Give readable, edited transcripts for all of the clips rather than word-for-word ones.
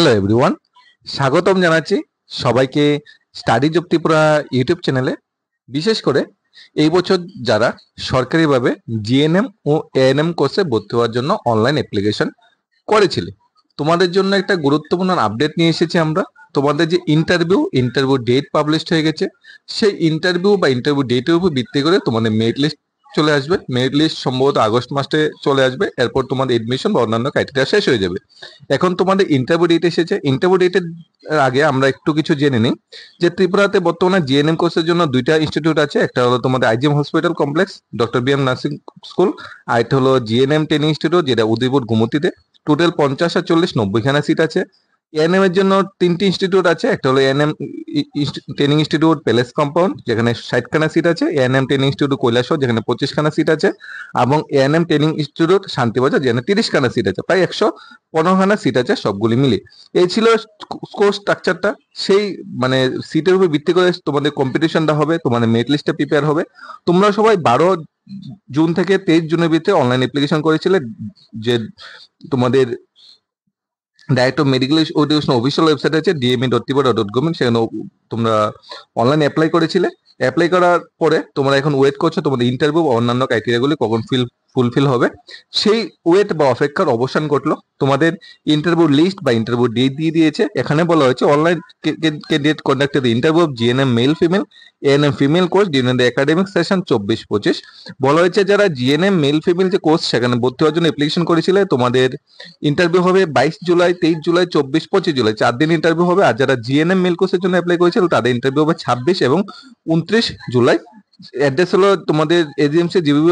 Hello everyone, স্বাগতম জানাচ্ছি সবাইকে স্টাডি অব ত্রিপুরা ইউটিউব চ্যানেলে। বিশেষ করে এই বছর যারা সরকারিভাবে জিএনএম ও এএনএম কোর্সে ভর্তি হওয়ার জন্য অনলাইন অ্যাপ্লিকেশন করেছিলে, তোমাদের জন্য একটা গুরুত্বপূর্ণ আপডেট নিয়ে এসেছি আমরা। তোমাদের যে ইন্টারভিউ ডেট পাবলিশড হয়ে গেছে, সেই ইন্টারভিউ ডেটের উপর ভিত্তি করে তোমাদের মেরিট লিস্ট চলে আসবে। মেরিট লিস্ট সম্ভবত আগস্ট মাসে চলে আসবে। এরপর তোমাদের এডমিশন বা অন্যান্য ক্রাইটেরিয়া শেষ হয়ে যাবে। এখন তোমাদের ইন্টারভিউ ডেট এসেছে। ইন্টারভিউ ডেটের আগে আমরা একটু কিছু জেনে নিই যে ত্রিপুরাতে বর্তমানে জিএনএম কোর্সের জন্য দুইটা ইনস্টিটিউট আছে। একটা হলো তোমাদের IGM hospital complex, doctor B M nursing school, আর একটা হলো জিএনএম ট্রেনিং ইনস্টিটিউট, যেটা উদয়পুর গুমতিতে। টোটাল 50 আর 40 90খানা সিট আছে। এএনএম এর জন্য তিনটি ইনস্টিটিউট আছে। একটা হলো ANM training institute palace compound, যেখানে 60খানা সিট আছে। এএনএম ট্রেনিং ইনস্টিটিউট কৈলাসহর, যেখানে 25খানা সিট আছে। এবং এএনএম ট্রেনিং ইনস্টিটিউট শান্তিবাজার, যেখানে 30খানা সিট আছে। প্রায় 115খানা সিট আছে সবগুলি মিলে। এই ছিল কোর্স স্ট্রাকচারটা। সেই মানে সিটের উপর ভিত্তি করে তোমাদের কম্পিটিশনটা হবে, তোমাদের মেরিট লিস্টটা প্রিপেয়ার হবে। তোমরা সবাই 12 জুন থেকে 23 জুনের ভিতরে অনলাইন অ্যাপ্লিকেশন করেছিলে, যে তোমাদের direct medical education official website আছে dme.tripura.gov, সেখানে তোমরা অনলাইন অ্যাপ্লাই করেছিলে। অ্যাপ্লাই করার পরে তোমরা এখন ওয়েট করছো তোমাদের ইন্টারভিউ বা অন্যান্য ক্রাইটেরিয়াগুলি কখন ফুলফিল হবে। সেই ওয়েট বা অপেক্ষার অবসান ঘটলো। তোমাদের ইন্টারভিউ লিস্ট বা ইন্টারভিউ ডেট দিয়ে দিয়েছে। এখানে বলা হয়েছে online candidate conducted the interview of GNM male female ANM female course during the academic session 24-25। বলা হয়েছে যারা জিএনএম মেল ফিমেল যে কোর্স সেখানে ভর্তি হওয়ার জন্য অ্যাপ্লিকেশন করেছিলে, তোমাদের ইন্টারভিউ হবে 22 জুলাই, 23 জুলাই, 24-25 জুলাই, 4 দিন ইন্টারভিউ হবে। আর যারা জিএনএম মেল কোর্সের জন্য অ্যাপ্লাই করেছিল তাদের ইন্টারভিউ হবে 26 এবং 29 জুলাই। অ্যাড্রেস হলো তোমাদের এজিএমসি জিবি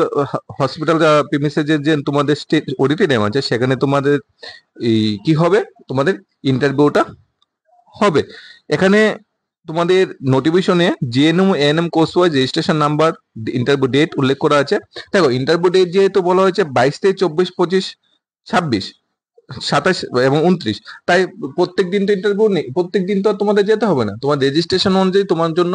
হসপিটাল প্রিমিসে যে তোমাদের স্টেট অডিটোরিয়াম আছে, সেখানে তোমাদের কি হবে, তোমাদের ইন্টারভিউটা হবে। এখানে তোমাদের নোটিফিকেশনে GNM ANM course wise registration number, interview date উল্লেখ করা আছে। দেখো ইন্টারভিউ ডেট যেহেতু বলা হয়েছে 22 থেকে 24, 25, 26, 27 এবং 29, তাই প্রত্যেক দিন তো ইন্টারভিউ নেই, প্রত্যেক দিন তো তোমাদের যেতে হবে না। তোমার রেজিস্ট্রেশন অনুযায়ী তোমার জন্য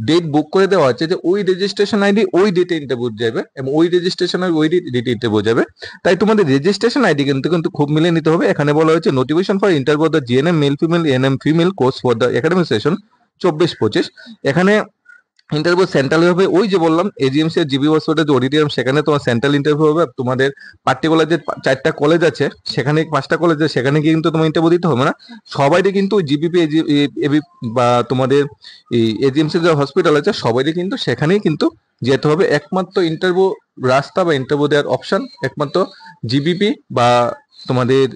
ডেট বুক করে দেওয়া আছে, যে ওই রেজিস্ট্রেশন আইডি ওই ডেটে ইন্টারভিউ যাবে এবং ওই রেজিস্ট্রেশনের ওই ডেটে ইন্টারভিউ যাবে। তাই তোমাদের রেজিস্ট্রেশন আইডি কিন্তু কিন্তু খুব মিলে নিতে হবে। এখানে বলা হয়েছে notification for interview the GNM male female ANM female course for the academic session 24-25। এখানে ইন্টারভিউ সেন্ট্রাল হবে, ওই যে বললাম এজিএমসি আর জিবি হসপিটাল যে অডিটোরিয়াম, সেখানে তোমার সেন্ট্রাল ইন্টারভিউ হবে। তোমাদের পার্টিকুলার যে 4টা কলেজ আছে, সেখানে 5টা কলেজ আছে, সেখানে গিয়ে কিন্তু তোমার ইন্টারভিউ দিতে হবে না। সবাইকে কিন্তু জিবিপি এবি বা তোমাদের এই এজিএমসি যে হসপিটাল আছে, সবাইকে কিন্তু সেখানেই কিন্তু যেতে হবে। একমাত্র ইন্টারভিউ রাস্তা বা ইন্টারভিউ দেওয়ার অপশন একমাত্র জিবিপি বা তোমাদের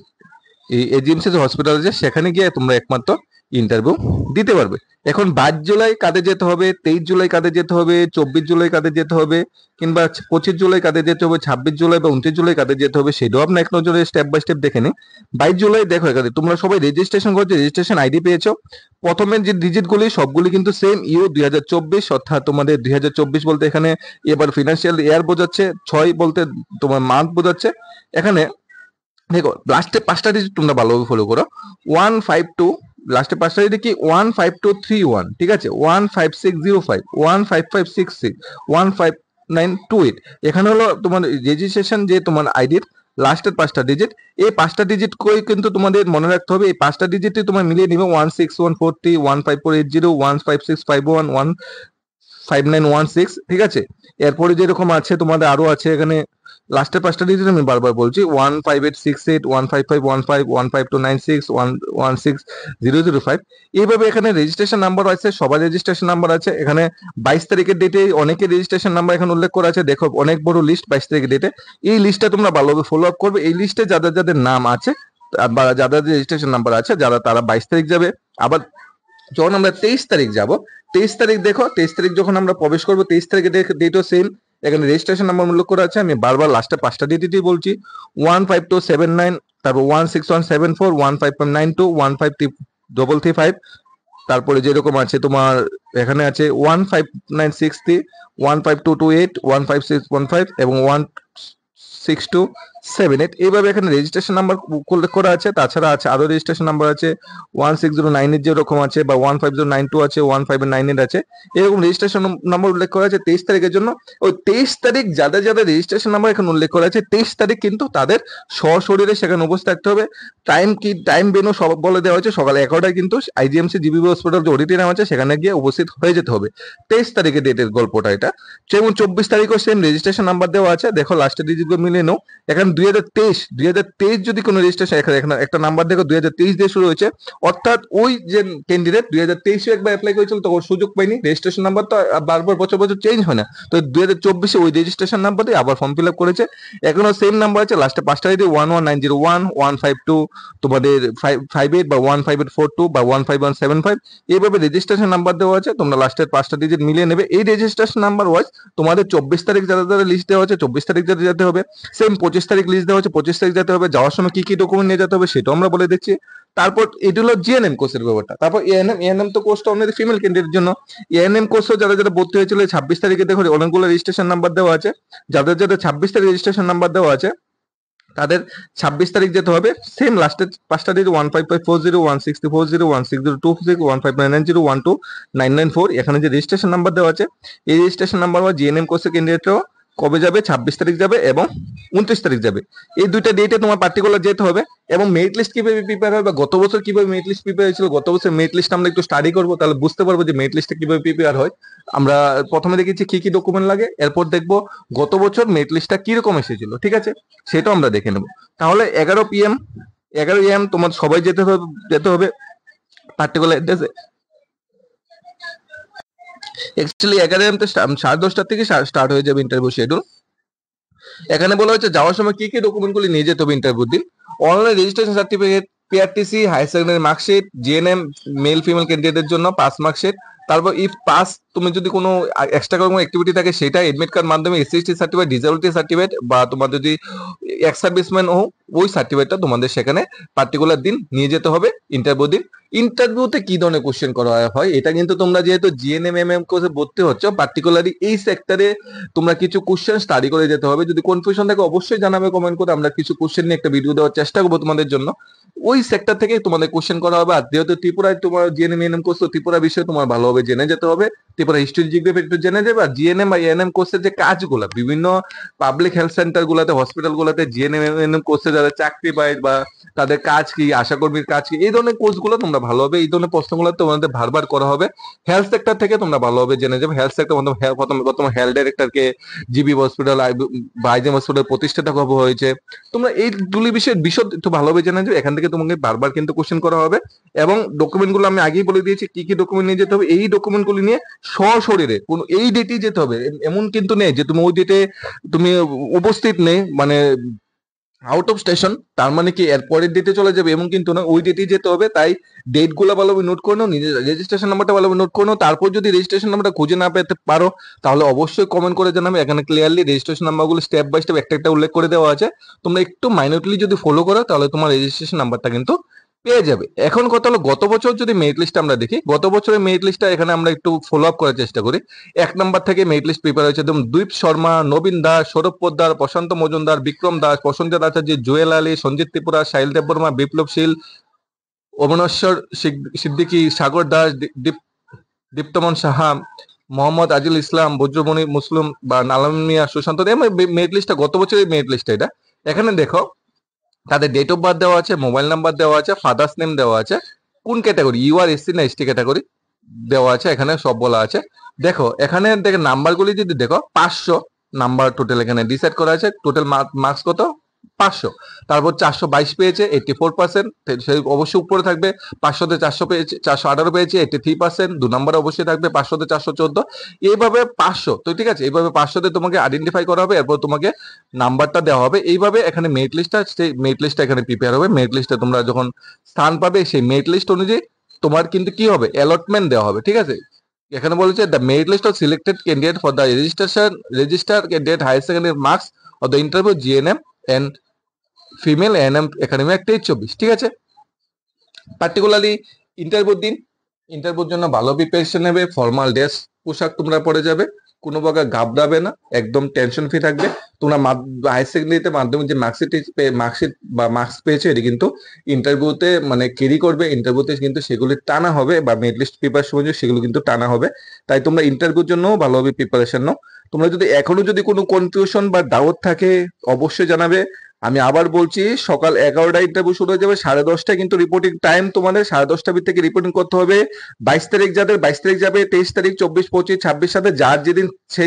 এই এজিএমসি যে হসপিটাল আছে, সেখানে গিয়ে তোমরা একমাত্র ইন্টারভিউ দিতে পারবে। এখন 22 জুলাই কাদের যেতে হবে, 23 জুলাই কাদের যেতে হবে, 24 জুলাই কাদের যেতে হবে, কিংবা 25 জুলাই কাদের যেতে হবে, 26 জুলাই বা 29 জুলাই কাদের যেতে হবে, সেটাও আপনার এক নজরে স্টেপ বাই স্টেপ দেখে নিন। 22 জুলাই দেখো এখানে তোমরা সবাই রেজিস্ট্রেশন করছো, রেজিস্ট্রেশন আইডি পেয়েছো। প্রথমের যে ডিজিটগুলি সবগুলি কিন্তু সেম, ইউ 2024, অর্থাৎ তোমাদের 2024 বলতে এখানে এবার ফিনান্সিয়াল ইয়ার বোঝাচ্ছে, 6 বলতে তোমার মান্থ বোঝাচ্ছে। এখানে দেখো লাস্টে 5টা ডিজিট তোমরা ভালোভাবে ফলো করো। 152, লাস্টে 5টা ডিজিট কি 15231, ঠিক আছে, 15605, 15566, 15928। এখানে হলো তোমার রেজিস্ট্রেশন যে তোমার আইডির লাস্টের 5টা ডিজিট। এই 5টা ডিজিট কই কিন্তু তোমাদের মনে রাখতে হবে। এই 5টা ডিজিটই তোমার মিলিয়ে নিবে 16143, 15480, 15651, 15916, ঠিক আছে। এরপরে যেরকম আছে তোমাদের আরো আছে এখানে লাস্টের 5টা ডিজিট আমি বারবার বলছি, 15868, 15515, 15296, 1160005। এইভাবে এখানে রেজিস্ট্রেশন নাম্বার আছে, সবার রেজিস্ট্রেশন নাম্বার আছে। এখানে 22 তারিখের ডেটে অনেকের রেজিস্ট্রেশন নাম্বার এখানে উল্লেখ করা আছে। দেখো অনেক বড় লিস্ট 22 তারিখের ডেটে। এই লিস্টটা তোমরা ভালোভাবে ফলো আপ করবে। এই লিস্টে যাদের যাদের নাম আছে বা যাদের রেজিস্ট্রেশন নাম্বার আছে, তারা 22 তারিখ যাবে। আবার যখন আমরা 23 তারিখ যাব, 23 তারিখ দেখো, 23 তারিখ যখন আমরা প্রবেশ করবো, 23 তারিখের ডেটও সেম। এখানে রেজিস্ট্রেশন নাম্বার উল্লেখ করা আছে। আমি বারবার লাস্টে 5টা ডিজিটই বলছি, 15279, তারপর 16174, 15592, 15335। তারপরে যেরকম আছে তোমার এখানে আছে 15963, 15228, 15615 এবং 162 78 এইভাবে এখানে রেজিস্ট্রেশন নাম্বার উল্লেখ করা আছে। তাছাড়া আছে আরো রেজিস্ট্রেশন নাম্বার আছে 16098 যেরকম আছে, বা 15092 আছে, 15098 আছে, এরকম রেজিস্ট্রেশন নাম্বার উল্লেখ করা আছে 23 তারিখের জন্য। ওই 23 তারিখ যাদের যাদের রেজিস্ট্রেশন নাম্বার এখানে উল্লেখ করা আছে, 23 তারিখ কিন্তু তাদের সশরীরে সেখানে উপস্থিত থাকতে হবে। টাইম কি, টাইম বেনু সব বলে দেওয়া হয়েছে, সকাল 11টায় কিন্তু আইজিএমসি জিবি হসপিটাল যে অডিটোরিয়াম আছে সেখানে গিয়ে উপস্থিত হয়ে যেতে হবে। 23 তারিখের ডেটের গল্পটা এটা। যেমন 24 তারিখও সেম রেজিস্ট্রেশন নাম্বার দেওয়া আছে, দেখো লাস্টের ডিজিটগুলো মিলিয়ে নাও। এখানে 2023 যদি কোনো রেজিস্ট্রেশন, এখানে একটা নাম্বার দেখো 2023 দিয়ে শুরু হয়েছে, অর্থাৎ ওই যে ক্যান্ডিডেট 2023 একবার অ্যাপ্লাই করেছিল তখন সুযোগ পাইনি, রেজিস্ট্রেশন নাম্বার তো বারবার বছর বছর চেঞ্জ হয় না, তো 2024 ওই রেজিস্ট্রেশন নাম্বার দিয়ে আবার ফর্ম ফিল আপ করেছে। এখনো সেম নাম্বার আছে, লাস্টে 5টা দিয়ে 11901, 152, তোমাদের 58 বা 15842 বা 15175, এইভাবে রেজিস্ট্রেশন নাম্বার দেওয়া আছে। তোমরা লাস্টের 5টা ডিজিট মিলিয়ে নেবে। এই রেজিস্ট্রেশন নাম্বার ওয়াইজ তোমাদের 24 তারিখ যারা যারা লিস্ট দেওয়া আছে 24 তারিখ যাতে যেতে হবে, সেম 25 তারিখ লিস্ট দেওয়া হচ্ছে 25 তারিখ যেতে হবে। যাওয়ার সময় কি কি ডকুমেন্ট নিয়ে যেতে হবে সেটাও আমরা বলে দিচ্ছি। তারপর এটি হলো জিএনএম কোর্সের ব্যাপারটা। তারপর এএনএম তো কোর্সটা অনলি ফিমেল ক্যান্ডিডেটের জন্য। এএনএম কোর্সও যারা যারা ভর্তি হয়েছিল 26 তারিখে দেখো অনেকগুলো রেজিস্ট্রেশন নাম্বার দেওয়া আছে। যাদের যাদের 26 তারিখ রেজিস্ট্রেশন নাম্বার দেওয়া আছে তাদের 26 তারিখ যেতে হবে। সেম লাস্টের 5টা ডিজিট 15540, 16040, 16026, 15990, 12994, এখানে যে রেজিস্ট্রেশন নাম্বার দেওয়া আছে এই রেজিস্ট্রেশন নাম্বার বা জিএনএম কোর্সের ক্যান্ডিডেটরাও কবে যাবে, 26 তারিখ যাবে এবং 29 তারিখ যাবে। এই দুইটা ডেটে তোমার পার্টিকুলার যেতে হবে। এবং মেরিট লিস্ট কিভাবে প্রিপেয়ার হবে, বা গত বছর কিভাবে মেরিট লিস্ট প্রিপেয়ার হয়েছিল, গত বছর মেরিট লিস্ট আমরা একটু স্টাডি করবো, তাহলে বুঝতে পারবো যে মেরিট লিস্টটা কিভাবে প্রিপেয়ার হয়। আমরা প্রথমে দেখেছি কি কি ডকুমেন্ট লাগে, এরপর দেখবো গত বছর মেরিট লিস্টটা কিরকম এসেছিল, ঠিক আছে, সেটাও আমরা দেখে নেব। তাহলে 11 PM তোমার সবাই যেতে হবে পার্টিকুলার অ্যাড্রেসে। অ্যাকচুয়ালি 11 AM তো 10:30 থেকে স্টার্ট হয়ে যাবে ইন্টারভিউ শিডিউল। এখানে বলা হচ্ছে যাওয়ার সময় কি কি ডকুমেন্ট গুলি নিয়ে যেতে হবে ইন্টারভিউ দিন। Online registration certificate, PRTC, higher secondary marksheet, GNM male female ক্যান্ডিডেটের জন্য পাস মার্কশিট। তারপর ইফ পাস তুমি যদি কোনো এক্সট্রা কোনো অ্যাক্টিভিটি থাকে সেটা এডমিট কার্ড মাধ্যমে, এসসি সার্টিফিকেট, ডিসেবিলিটি সার্টিফিকেট, বা তোমার যদি এক্স সার্ভিসম্যান হো ওই সার্টিফিকেটটা তোমাদের সেখানে পার্টিকুলার দিন নিয়ে যেতে হবে ইন্টারভিউ দিন। ইন্টারভিউতে কি ধরনের কোশ্চেন করা হয় এটা কিন্তু তোমরা যেহেতু জিএনএম কোর্সে ভর্তি হচ্ছ, পার্টিকুলারলি এই সেক্টরে তোমরা কিছু কোশ্চেন স্টাডি করে যেতে হবে। যদি কনফিউশন থাকে অবশ্যই জানাবে কমেন্ট করে, আমরা কিছু কোশ্চেন নিয়ে একটা ভিডিও দেওয়ার চেষ্টা করবো তোমাদের জন্য। ওই সেক্টর থেকে তোমাদের কোশ্চেন করা হবে। আর যেহেতু ত্রিপুরায় তোমার জিএনএম কোর্স, ত্রিপুরা বিষয়ে তোমার ভালোভাবে জেনে যেতে হবে, ত্রিপুরা হিস্ট্রি জিওগ্রাফি একটু জেনে যাবে। আর জিএনএম বা এএনএম কোর্সের যে কাজগুলো বিভিন্ন পাবলিক হেলথ সেন্টার গুলাতে, হসপিটাল গুলাতে জিএনএম কোর্সে যারা চাকরি পায় বা তাদের কাজ কি, আশাকর্মীর কাজ কি, এই ধরনের কোর্সগুলো তোমরা ভালোভাবে, এই ধরনের প্রশ্নগুলো তোমাদের বারবার করা হবে। হেলথ সেক্টর থেকে তোমরা ভালোভাবে জেনে যাবে। হেলথ সেক্টর প্রথম হেলথ ডাইরেক্টরকে জিবি হসপিটাল বা আইজিএম হসপিটাল প্রতিষ্ঠাতা কবে হয়েছে, তোমরা এইগুলি বিষয়ে বিশদ একটু ভালোভাবে জেনে যাবে। এখান থেকে তোমাকে বারবার কিন্তু কোশ্চেন করা হবে। এবং ডকুমেন্ট গুলো আমি আগেই বলে দিয়েছি কি কি ডকুমেন্ট নিয়ে যেতে হবে। এই ডকুমেন্ট গুলি নিয়ে সশরীরে কোন এই ডেটেই যেতে হবে এমন কিন্তু নেই যে তুমি ওই ডেটে তুমি উপস্থিত নেই, মানে আউট অফ স্টেশন, তার মানে কি এর পরের ডেটে চলে যাবে এমন কিন্তু না, ওই ডেটেই যেতে হবে। তাই ডেট গুলো ভালোভাবে নোট করে নাও, নিজের রেজিস্ট্রেশন নাম্বারটা ভালোভাবে নোট করে নাও। তারপর যদি রেজিস্ট্রেশন নাম্বারটা খুঁজে না পেতে পারো তাহলে অবশ্যই কমেন্ট করে জানাবে। এখানে ক্লিয়ারলি রেজিস্ট্রেশন নাম্বারগুলো স্টেপ বাই স্টেপ একটা একটা উল্লেখ করে দেওয়া আছে। তোমরা একটু মাইনরলি যদি ফলো করো তাহলে তোমার রেজিস্ট্রেশন নাম্বারটা কিন্তু পেয়ে যাবে। এখন কথা হলো গত বছর যদি মেরিট লিস্ট আমরা দেখি, গত বছরের মেরিট লিস্টটা এখানে আমরা একটু ফলো আপ করার চেষ্টা করি। 1 নম্বর থেকে মেরিট লিস্ট প্রিপেয়ার হয়েছে একদম দীপ শর্মা, নবীন দাস, সৌরভ পোদ্দার, প্রশান্ত মজুমদার, বিক্রম দাস, প্রসঞ্জিত আচার্য, জুয়েল আলী, সঞ্জিত ত্রিপুরা, সাহিল দেববর্মা, বিপ্লব শীল, অমনেশ্বর সিদ্দিকী, সাগর দাস, দীপ্তমন সাহা, মোহাম্মদ আজিল ইসলাম, বজ্রমণি মুসলিম বা নালাম মিয়া, সুশান্ত। মেরিট লিস্টটা গত বছরের মেরিট লিস্টটা এটা। এখানে দেখো তাদের ডেট অফ বার্থ দেওয়া আছে, মোবাইল নাম্বার দেওয়া আছে, ফাদার্স নেম দেওয়া আছে, কোন ক্যাটাগরি, ইউআর এসসি না এসটি ক্যাটাগরি দেওয়া আছে, এখানে সব বলা আছে। দেখো এখানে দেখে নাম্বারগুলি যদি দেখো 500 নাম্বার টোটাল এখানে ডিসাইড করা আছে। টোটাল মার্কস কত, 500। তারপর 422 পেয়েছে 84%, সেই অবশ্যই উপরে থাকবে। 500-তে 400 পেয়েছে, 418 পেয়েছে 83%। 2 নম্বরে অবশ্যই থাকবে 500-তে 414। এইভাবে 500, তো ঠিক আছে, এইভাবে 500-তে তোমাকে আইডেন্টিফাই করা হবে, এরপর তোমাকে নাম্বারটা দেওয়া হবে। এইভাবে এখানে মেরিট লিস্টটা, সেই মেরিট লিস্টটা এখানে প্রিপেয়ার হবে। মেরিট লিস্টে তোমরা যখন স্থান পাবে সেই মেরিট লিস্ট অনুযায়ী তোমার কিন্তু কি হবে, অ্যালটমেন্ট দেওয়া হবে, ঠিক আছে। এখানে বলেছে the merit list of selected candidate for the register candidate higher secondary marks of the interview GNM and female ANM academy act 23-24, ঠিক আছে। পার্টিকুলারলি ইন্টারভিউর দিন, ইন্টারভিউর জন্য ভালো প্রিপারেশন নেবে, ফর্মাল ড্রেস পোশাক তোমরা পরে যাবে। কোনো প্রকার ঘাবড়াবে না, একদম টেনশন ফ্রি থাকবে। তোমরা হায়ার সেকেন্ডারিতে মাধ্যমিক যে মার্কশিট বা মার্কস পেয়েছো, এটি কিন্তু ইন্টারভিউতে মানে ক্যারি করবে। ইন্টারভিউতে কিন্তু সেগুলি টানা হবে, বা মেরিট লিস্ট প্রিপারেশন সেগুলো কিন্তু টানা হবে। তাই তোমরা ইন্টারভিউর জন্য ভালোভাবে প্রিপারেশন নাও। তোমরা যদি এখনো যদি কোনো কনফিউশন বা ডাউট থাকে অবশ্যই জানাবে। আমি আবার বলছি, সকাল 11টায় ইন্টারভিউ শুরু হয়ে যাবে, 10:30টায় কিন্তু রিপোর্টিং টাইম। তোমাদের 10:30 থেকে রিপোর্টিং করতে হবে। 22 তারিখ যাদের 22 তারিখ যাবে, 23 তারিখ, 24, 25, 26 সাথে যার যেদিন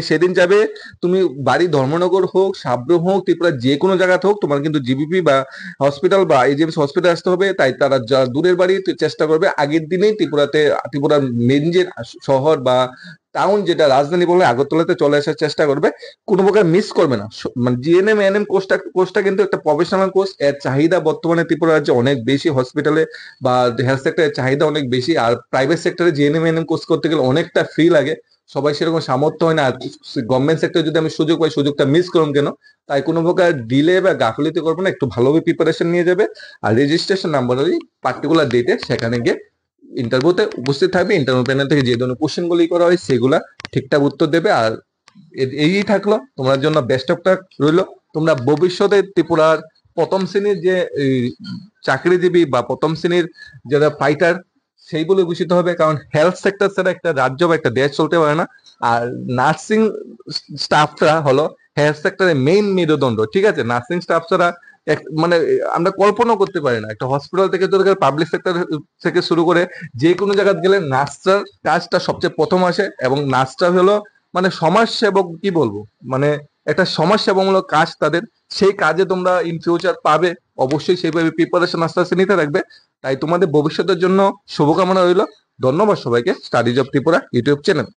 সেদিন যাবে। তুমি বাড়ি ধর্মনগর হোক, সাব্রুম হোক, ত্রিপুরা যে কোনো জায়গাতে হোক, তোমার কিন্তু জিবিপি বা হসপিটাল বা এজিএমসি হসপিটাল আসতে হবে। তাই তারা দূরের বাড়ি চেষ্টা করবে আগের দিনেই ত্রিপুরার মেন যে শহর বা টাউন, যেটা রাজধানী বলে, আগরতলাতে চলে আসার চেষ্টা করবে। কোনো প্রকার মিস করবে না। মানে জিএনএম এএনএম কোর্সটা কিন্তু একটা প্রফেশনাল কোর্স। এর চাহিদা বর্তমানে ত্রিপুরা রাজ্যে অনেক বেশি। হসপিটালে বা হেলথ সেক্টরের চাহিদা অনেক বেশি। আর প্রাইভেট সেক্টরে জিএনএম এএনএম কোর্স করতে গেলে অনেকটা ফি লাগে। সবাই সেরকম সামর্থ্য হয় না। আর গভর্নমেন্ট সেক্টরে যদি আমি সুযোগ পাই, সুযোগটা মিস করুন কেন? তাই কোনো প্রকার ডিলে বা গাফিলতি করবো না, একটু ভালোভাবে প্রিপারেশন নিয়ে যাবে। আর রেজিস্ট্রেশন নাম্বার ওই পার্টিকুলার ডেটে সেখানে গিয়ে ইন্টারভিউতে উপস্থিত থাকবে। ইন্টারভিউ প্যানেল থেকে যে ধরনের কোশ্চেন গুলি করা হয় সেগুলা ঠিকঠাক উত্তর দেবে। আর এই থাকলো তোমার জন্য বেস্ট অফ লাক রইলো। তোমরা ভবিষ্যতে ত্রিপুরার প্রথম শ্রেণীর যে চাকরিজীবী বা প্রথম শ্রেণীর যারা ফাইটার, সেইগুলো ঘোষিত হবে। কারণ হেলথ সেক্টর ছাড়া একটা রাজ্য বা একটা দেশ চলতে পারে না। আর নার্সিং স্টাফরা হলো হেলথ সেক্টরের মেইন মেরুদণ্ড, ঠিক আছে? নার্সিং স্টাফ ছাড়া মানে আমরা কল্পনা করতে পারি না। একটা হসপিটাল থেকে পাবলিক সেক্টর থেকে শুরু করে যে কোনো জায়গায় গেলে নার্সটার কাজটা সবচেয়ে প্রথম আসে। এবং নার্সটা হলো মানে সমাজ সেবক, কি বলবো, মানে একটা সমাজ সেবামূলক কাজ তাদের। সেই কাজে তোমরা ইন ফিউচার পাবে। অবশ্যই সেইভাবে প্রিপারেশন আস্তে আস্তে নিতে থাকবে। তাই তোমাদের ভবিষ্যতের জন্য শুভকামনা রইল। ধন্যবাদ সবাইকে। Studies of Tripura YouTube channel.